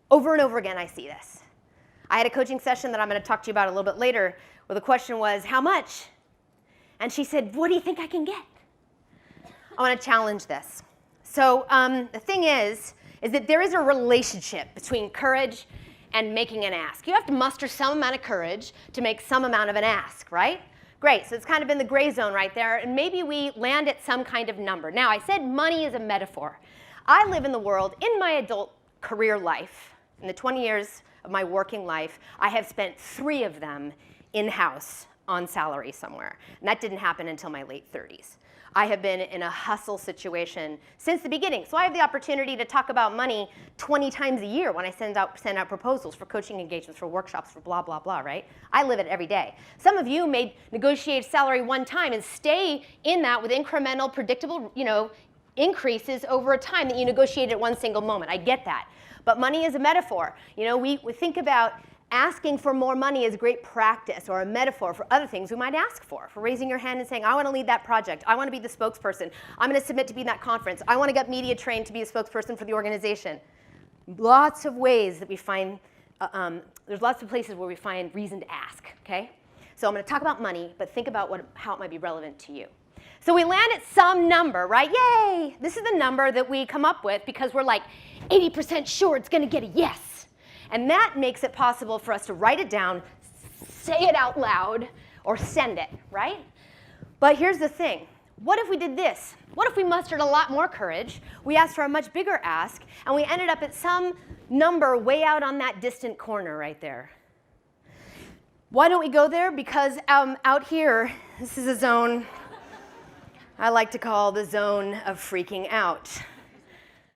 Over and over again, I see this. I had a coaching session that I'm going to talk to you about a little bit later, where the question was, how much? And she said, what do you think I can get? I want to challenge this. So the thing is that there is a relationship between courage and making an ask. You have to muster some amount of courage to make some amount of an ask, right? Great, so it's kind of in the gray zone right there, and maybe we land at some kind of number. Now, I said money is a metaphor. I live in the world, in my adult career life, in the 20 years of my working life, I have spent 3 of them in-house on salary somewhere. And that didn't happen until my late 30s. I have been in a hustle situation since the beginning. So I have the opportunity to talk about money 20 times a year when I send out proposals for coaching engagements, for workshops, for blah, blah, blah, right? I live it every day. Some of you may negotiate salary one time and stay in that with incremental, predictable, increases over a time that you negotiate at one single moment. I get that. But money is a metaphor. We think about asking for more money is great practice or a metaphor for other things we might ask for raising your hand and saying, I want to lead that project. I want to be the spokesperson. I'm going to submit to be in that conference. I want to get media trained to be a spokesperson for the organization. Lots of ways that we find, there's lots of places where we find reason to ask, okay? So I'm going to talk about money, but think about how it might be relevant to you. So we land at some number, right? Yay! This is the number that we come up with because we're like 80% sure it's going to get a yes. And that makes it possible for us to write it down, say it out loud, or send it, right? But here's the thing. What if we did this? What if we mustered a lot more courage, we asked for a much bigger ask, and we ended up at some number way out on that distant corner right there? Why don't we go there? Because out here, this is a zone I like to call the zone of freaking out.